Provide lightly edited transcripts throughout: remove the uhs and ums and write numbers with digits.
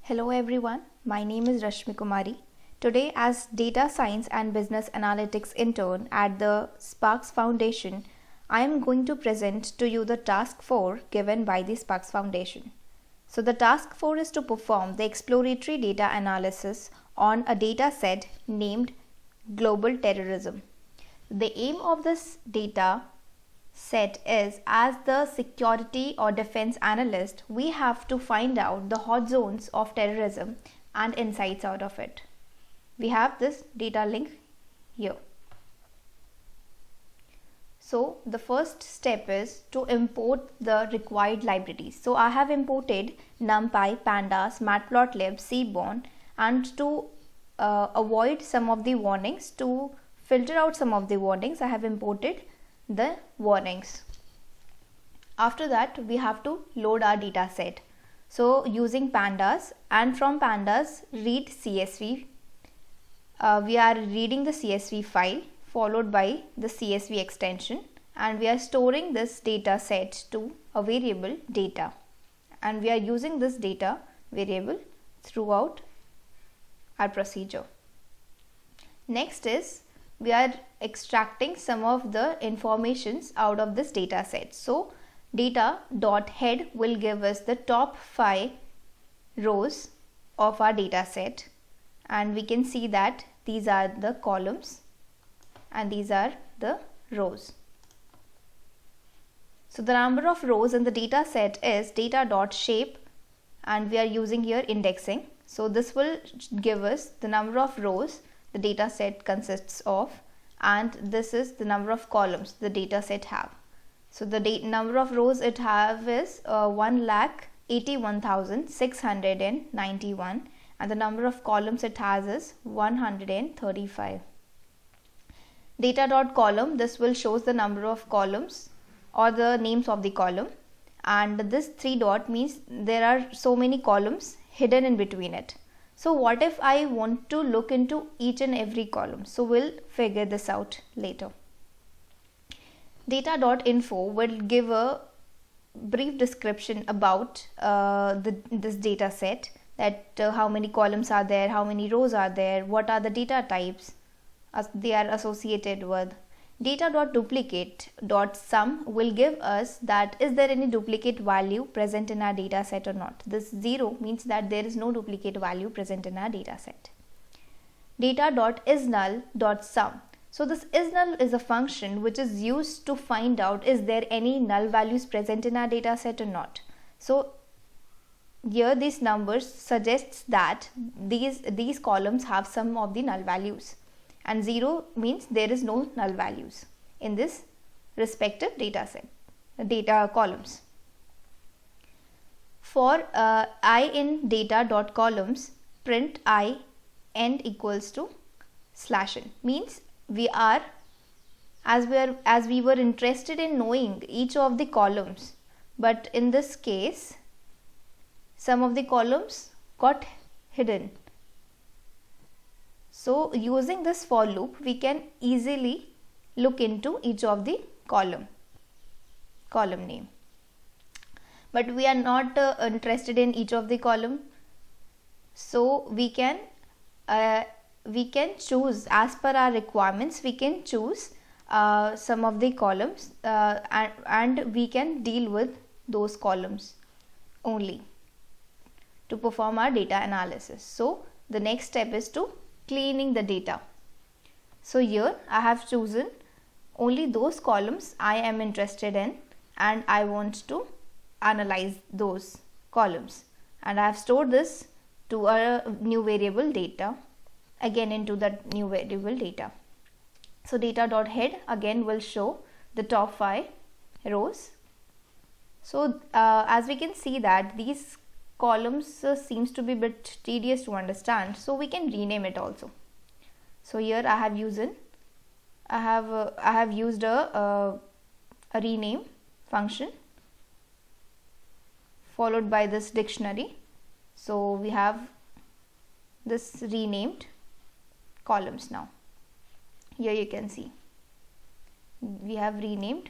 Hello everyone, my name is Rashmi Kumari. Today, as Data Science and Business Analytics intern at the Sparks Foundation, I am going to present to you the task 4 given by the Sparks Foundation. So the task 4 is to perform the exploratory data analysis on a data set named Global Terrorism. The aim of this data set is, as the security or defense analyst, we have to find out the hot zones of terrorism and insights out of it. We have this data link here. So the first step is to import the required libraries. So I have imported NumPy, Pandas, Matplotlib, Seaborn, and to avoid some of the warnings, to filter out some of the warnings, I have imported the warnings. After that, we have to load our data set. So using Pandas, and from Pandas read CSV. We are reading the CSV file followed by the CSV extension, and we are storing this data set to a variable data, and we are using this data variable throughout our procedure. Next is we are extracting some of the informations out of this data set. So data.head will give us the top 5 rows of our data set, and we can see that these are the columns and these are the rows. So the number of rows in the data set is data.shape, and we are using here indexing. So this will give us the number of rows the data set consists of, and this is the number of columns the data set have. So the number of rows it have is 1,81,691, and the number of columns it has is 135. Data.column, this will shows the number of columns or the names of the column, and this 3 dot means there are so many columns hidden in between it. So what if I want to look into each and every column? So we'll figure this out later. Data.info will give a brief description about this data set, that how many columns are there, how many rows are there, what are the data types they are associated with. Data.duplicate.sum will give us that is there any duplicate value present in our data set or not. This 0 means that there is no duplicate value present in our data set. Data.isNull.sum. So this isNull is a function which is used to find out is there any null values present in our data set or not. So here these numbers suggests that these columns have some of the null values, and 0 means there is no null values in this respective data set, data columns. For I in data.columns, print I end equals to /n, means we were interested in knowing each of the columns, but in this case some of the columns got hidden. So using this for loop, we can easily look into each of the column name, but we are not interested in each of the column. So we can choose as per our requirements. We can choose some of the columns and we can deal with those columns only to perform our data analysis. So the next step is to cleaning the data. So here I have chosen only those columns I am interested in, and I want to analyze those columns, and I have stored this to a new variable data, again into the new variable data. So data.head again will show the top 5 rows. So as we can see that these columns seems to be a bit tedious to understand, so we can rename it also. So here I have used a rename function followed by this dictionary. So we have this renamed columns now. Here you can see we have renamed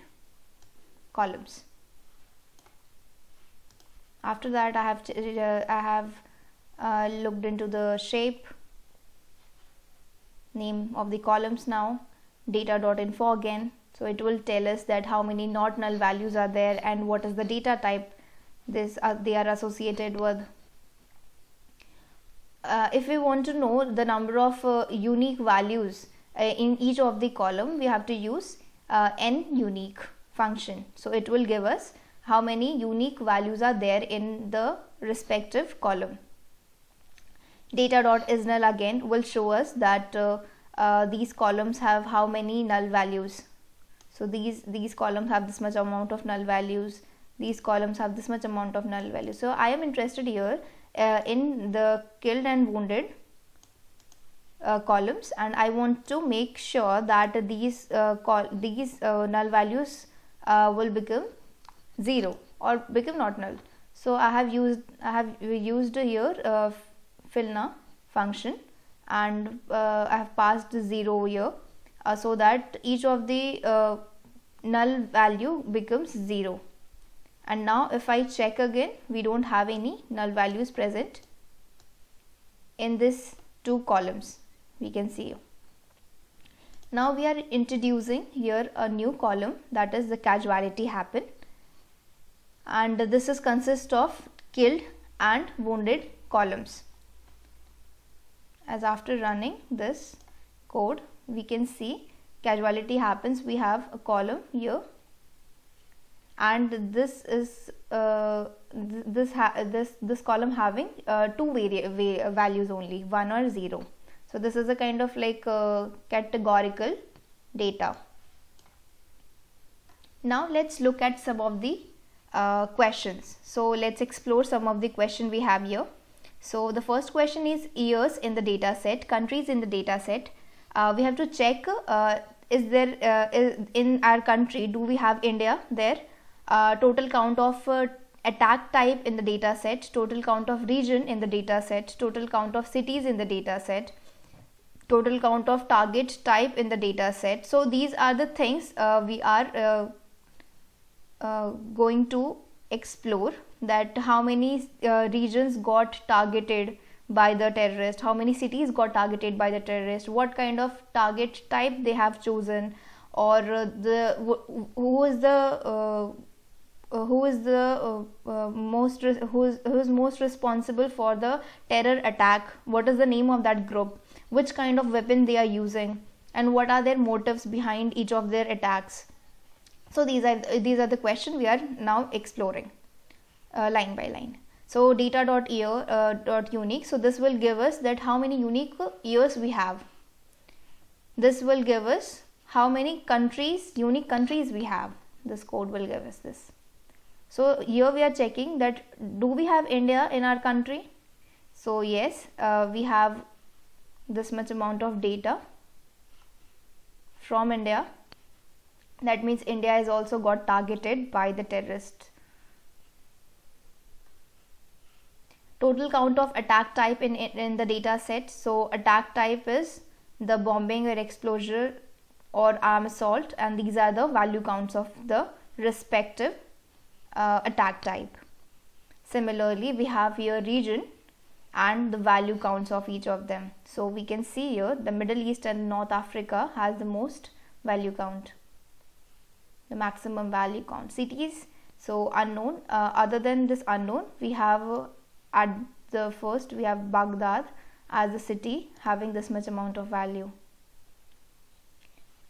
columns. After that I have looked into the shape, name of the columns now, data.info again. So it will tell us that how many not null values are there and what is the data type they are associated with. If we want to know the number of unique values in each of the column, we have to use nUnique function. So it will give us how many unique values are there in the respective column. Data.isNull again will show us that these columns have how many null values. So these columns have this much amount of null values, these columns have this much amount of null values. So I am interested here in the killed and wounded columns, and I want to make sure that these null values will become 0 or become not null. So I have used here filna function, and I have passed 0 here so that each of the null value becomes 0. And now if I check again, we don't have any null values present in this 2 columns, we can see. Now we are introducing here a new column, that is the casualty happen, and this is consist of killed and wounded columns. As after running this code, we can see casualty happens, we have a column here, and this is this column having 2 values only, 1 or 0. So this is a kind of like categorical data. Now let's look at some of the questions. So let's explore some of the question we have here. So the first question is years in the data set, countries in the data set. We have to check is there in our country, do we have India there? Total count of attack type in the data set, total count of region in the data set, total count of cities in the data set, total count of target type in the data set. So these are the things we are going to explore, that how many regions got targeted by the terrorist, how many cities got targeted by the terrorist, what kind of target type they have chosen, or who is most responsible for the terror attack, what is the name of that group, which kind of weapon they are using, and what are their motives behind each of their attacks. So these are the questions we are now exploring line by line. So data.year.unique, so this will give us that how many unique years we have. This will give us how many unique countries we have. This code will give us this. So here we are checking that do we have India in our country. So yes, we have this much amount of data from India. That means India has also got targeted by the terrorist. Total count of attack type in the data set. So attack type is the bombing or explosion or arm assault, and these are the value counts of the respective attack type. Similarly, we have here region and the value counts of each of them. So we can see here the Middle East and North Africa has the most value count, the maximum value count. Cities, so unknown, other than this unknown, we have at the first we have Baghdad as a city having this much amount of value.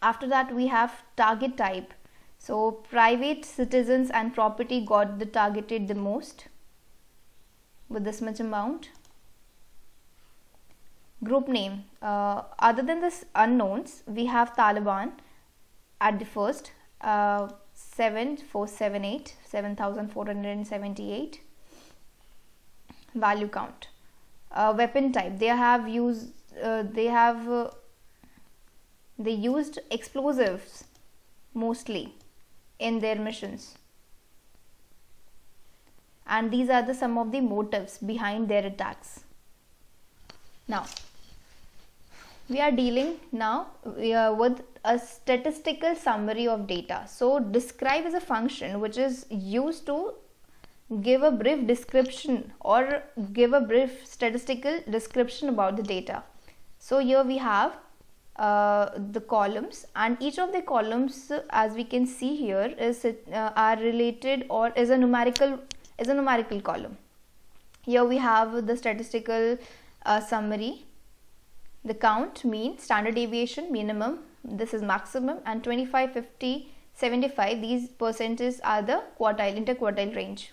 After that we have target type. So private citizens and property got targeted the most with this much amount. Group name, other than this unknowns, we have Taliban at the first, 7,478 value count. Weapon type, they used explosives mostly in their missions, and these are some of the motives behind their attacks. Now we are dealing now with a statistical summary of data. So describe is a function which is used to give a brief description or give a brief statistical description about the data. So here we have the columns, and each of the columns, as we can see here, is are related or is a numerical column. Here we have the statistical summary, the count, mean, standard deviation, minimum, this is maximum, and 25, 50, 75, these percentages are the quartile, interquartile range.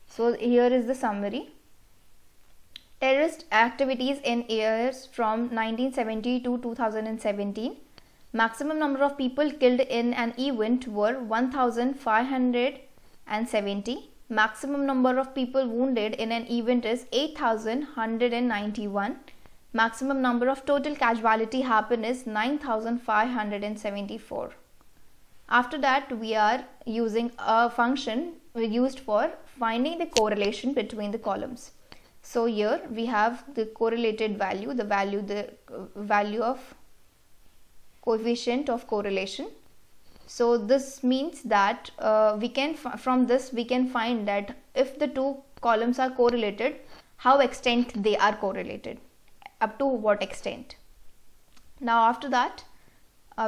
So here is the summary. Terrorist activities in years from 1970 to 2017. Maximum number of people killed in an event were 1,570. Maximum number of people wounded in an event is 8,191. Maximum number of total casualty happened is 9,574. After that, we are using a function used for finding the correlation between the columns. So here we have the correlated value, the value of coefficient of correlation. So this means that from this we can find that if the two columns are correlated, how extent they are correlated, up to what extent. Now after that,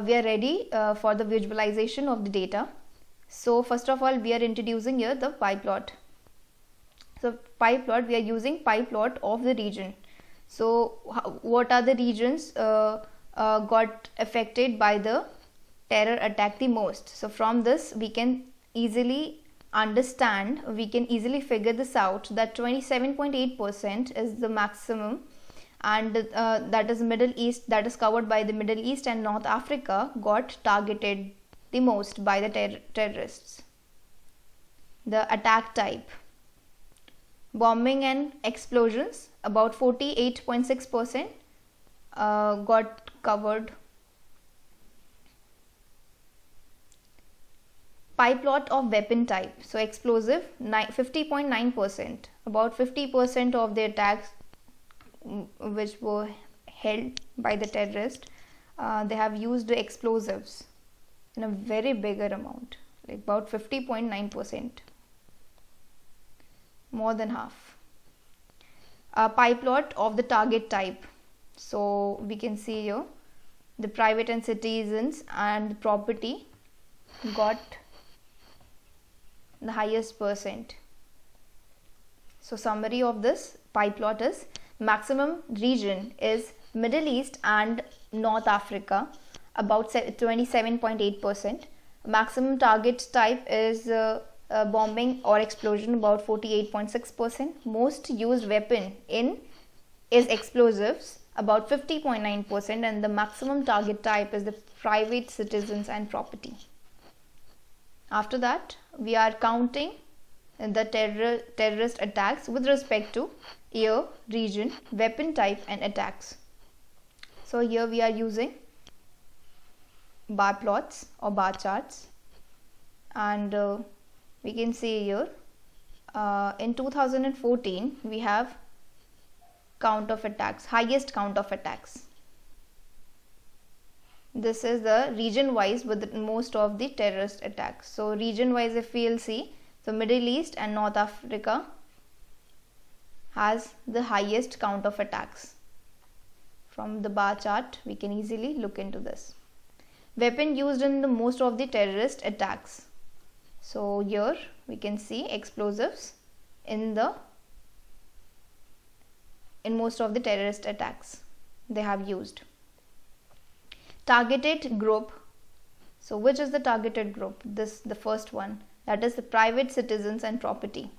we are ready for the visualization of the data. So first of all, we are introducing here the pie plot. So pie plot, we are using pie plot of the region. So what are the regions got affected by the terror attack the most? So from this we can easily understand, we can easily figure this out, that 27.8% is the maximum, and that is Middle East, that is covered by the Middle East and North Africa, got targeted the most by the terrorists. The attack type: bombing and explosions, about 48.6% got covered. Pie plot of weapon type: so explosive, 50.9%, about 50% of the attacks which were held by the terrorists, they have used explosives in a very bigger amount, like about 50.9%. More than half. Pie plot of the target type: so we can see here the private and citizens and property got the highest percent. So summary of this pie plot is: maximum region is Middle East and North Africa, about 27.8%. Maximum target type is bombing or explosion, about 48.6%. Most used weapon is explosives, about 50.9%, and the maximum target type is the private, citizens and property. After that, we are counting the terrorist attacks with respect to year, region, weapon type and attacks. So here we are using bar plots or bar charts, and we can see here in 2014 we have count of attacks, highest count of attacks. This is the region wise with most of the terrorist attacks. So region wise, if we will see, so Middle East and North Africa has the highest count of attacks. From the bar chart we can easily look into this. Weapon used in the most of the terrorist attacks: so here we can see explosives in most of the terrorist attacks they have used. Targeted group: so which is the targeted group? The first one, that is the private, citizens and property.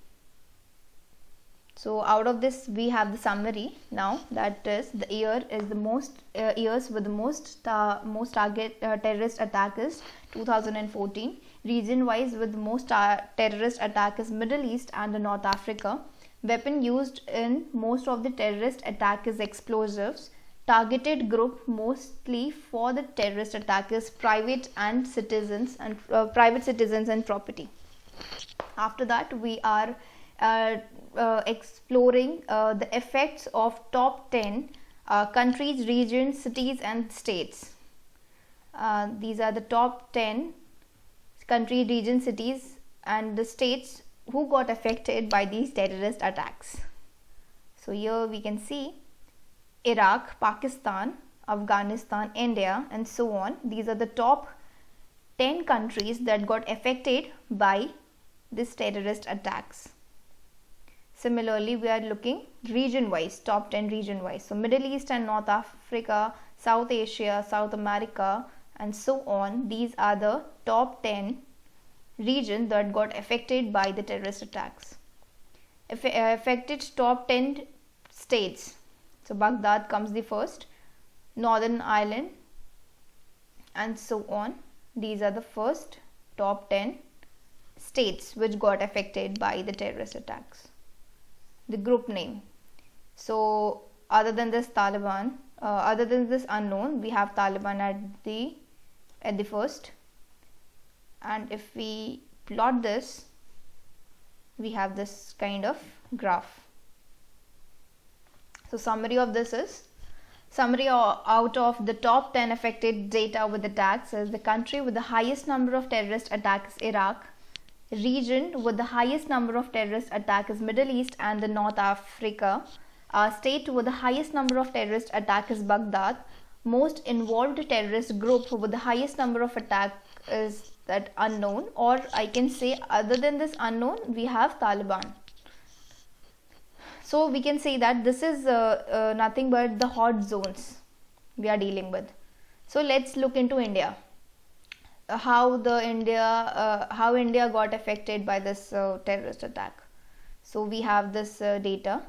So out of this we have the summary now, that is the year is the most years with the most target terrorist attack is 2014. Region wise with the most terrorist attack is Middle East and North Africa. Weapon used in most of the terrorist attack is explosives. Targeted group mostly for the terrorist attack is private citizens and property. After that, we are exploring the effects of top 10 countries, regions, cities and states. These are the top 10 country, region, cities and the states who got affected by these terrorist attacks. So here we can see Iraq, Pakistan, Afghanistan, India, and so on. These are the top 10 countries that got affected by these terrorist attacks. Similarly, we are looking region wise, top 10 region wise. So Middle East and North Africa, South Asia, South America, and so on. These are the top 10 regions that got affected by the terrorist attacks. Affected top 10 states. So Baghdad comes the first, Northern Ireland, and so on. These are the first top 10 states which got affected by the terrorist attacks. The group name. So other than this Taliban, other than this unknown, we have Taliban at the first. And if we plot this, we have this kind of graph. So summary of this is, summary out of the top 10 affected data with attacks is the country with the highest number of terrorist attacks is Iraq, region with the highest number of terrorist attacks is Middle East and the North Africa, state with the highest number of terrorist attacks is Baghdad, most involved terrorist group with the highest number of attacks is that unknown, or I can say other than this unknown we have Taliban. So we can say that this is nothing but the hot zones we are dealing with. So let's look into India. How India got affected by this terrorist attack. So we have this data.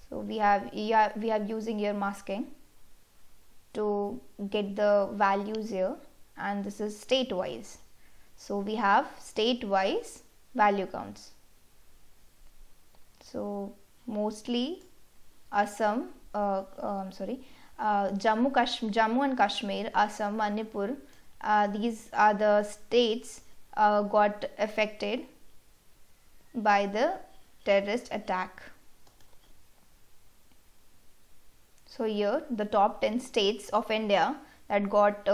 So we have using here masking to get the values here, and this is state wise. So we have state wise value counts. So mostly Assam, Jammu and Kashmir, Assam, Manipur, these are the states got affected by the terrorist attack. So here the top 10 states of India that got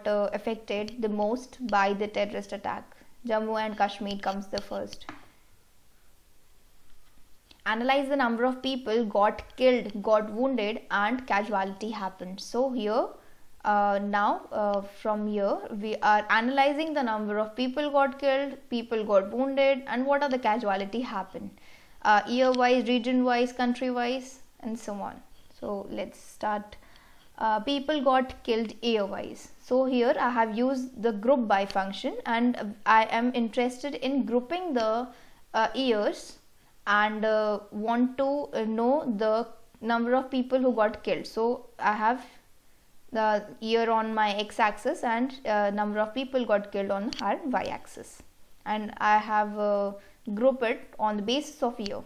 affected the most by the terrorist attack. Jammu and Kashmir comes the first. Analyze the number of people got killed, got wounded, and casualty happened. So here from here we are analyzing the number of people got killed, people got wounded, and what are the casualty happened, year wise, region wise, country wise, and so on. So let's start. People got killed year wise. So here I have used the group by function, and I am interested in grouping the years and want to know the number of people who got killed. So I have the year on my x-axis and number of people got killed on our y-axis, and I have grouped it on the basis of year.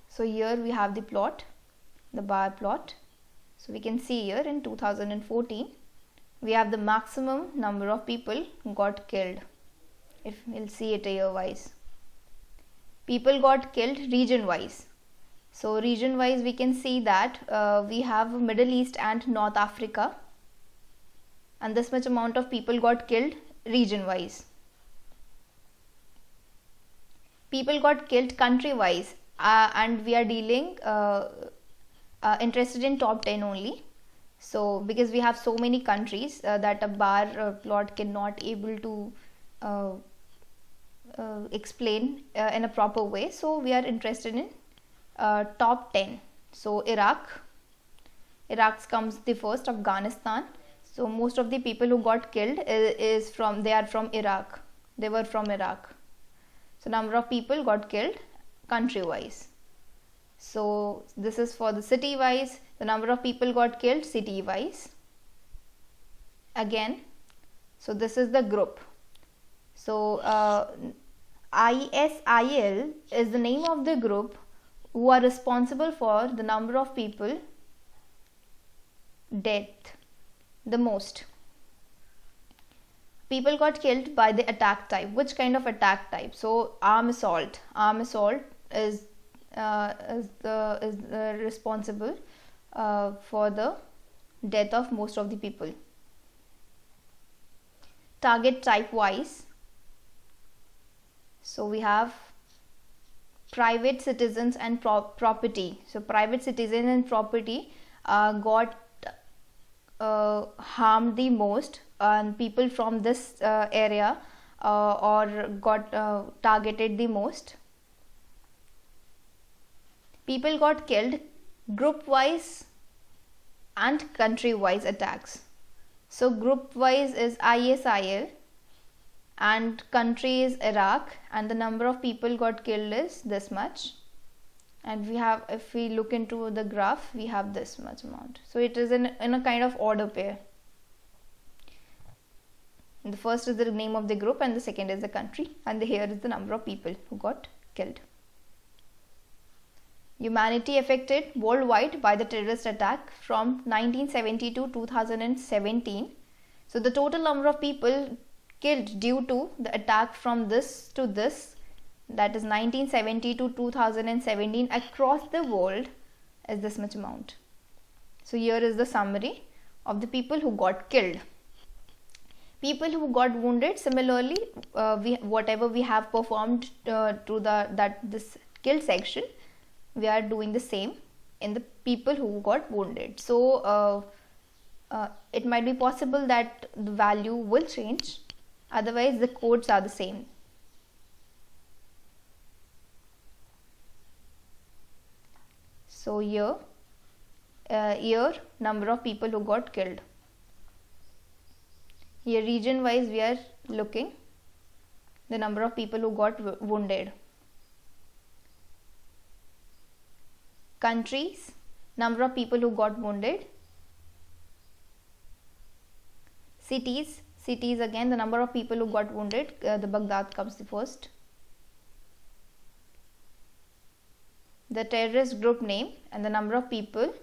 So here we have the plot, the bar plot. So we can see here in 2014 we have the maximum number of people got killed. If we'll see it year wise, people got killed region wise. So region wise we can see that we have Middle East and North Africa, and this much amount of people got killed region wise. People got killed country wise, and we are dealing interested in top 10 only. So because we have so many countries that a bar plot cannot able to explain in a proper way, so we are interested in top 10. So Iraq comes the first, Afghanistan. So most of the people who got killed they are from Iraq. They were from Iraq. So number of people got killed country wise. So this is for the city wise, the number of people got killed city wise again. So this is the group. So ISIL is the name of the group who are responsible for the number of people death the most. People got killed by the attack type. Which kind of attack type? So armed assault is responsible for the death of most of the people. target type wise. So we have private citizens and property. So private citizen and property got harmed the most, and people from this area or got targeted the most. People got killed group wise and country wise attacks. So group wise is ISIL and country is Iraq, and the number of people got killed is this much. And we have, if we look into the graph, we have this much amount. So it is in a kind of order pair. The first is the name of the group and the second is the country, and here is the number of people who got killed. Humanity affected worldwide by the terrorist attack from 1970 to 2017. So the total number of people killed due to the attack from this to this, that is 1970 to 2017 across the world, is this much amount. So here is the summary of the people who got killed. People who got wounded, similarly, whatever we have performed to this killed section, we are doing the same in the people who got wounded. So it might be possible that the value will change, otherwise the codes are the same. So here number of people who got killed. Here region wise we are looking the number of people who got wounded. Countries, number of people who got wounded. Cities again, the number of people who got wounded, the Baghdad comes the first. The terrorist group name and the number of people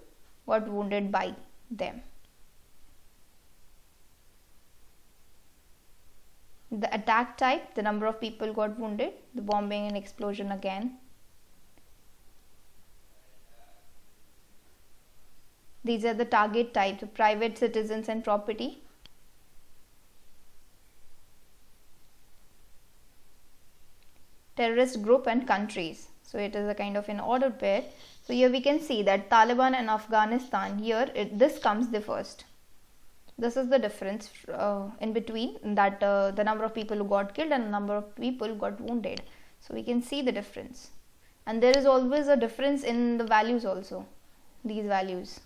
got wounded by them. The attack type, the number of people got wounded, the bombing and explosion again. These are the target types, private citizens and property. Terrorist group and countries. So it is a kind of an order pair. So here we can see that Taliban and Afghanistan, here this comes the first. This is the difference in between that the number of people who got killed and the number of people who got wounded. So we can see the difference. And there is always a difference in the values also, these values.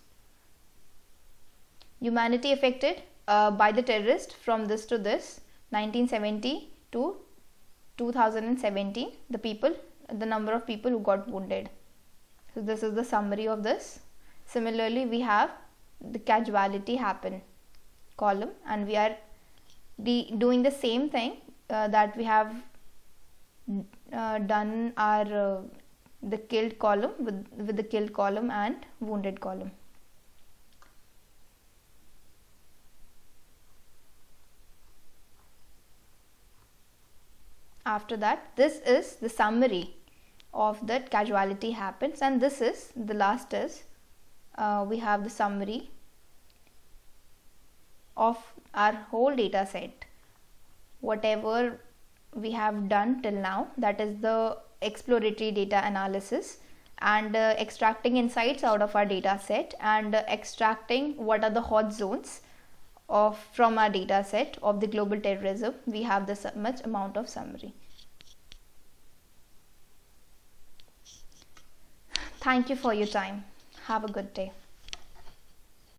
Humanity affected by the terrorist from this to this, 1970 to 2017, the number of people who got wounded. So this is the summary of this. Similarly, we have the casualty happen column, and we are doing the same thing that we have done our the killed column with the killed column and wounded column. After that, this is the summary of that casualty happens, and this is the last is we have the summary of our whole data set, whatever we have done till now, that is the exploratory data analysis and extracting insights out of our data set and extracting what are the hot zones from our data set of the global terrorism. We have this much amount of summary. Thank you for your time. Have a good day.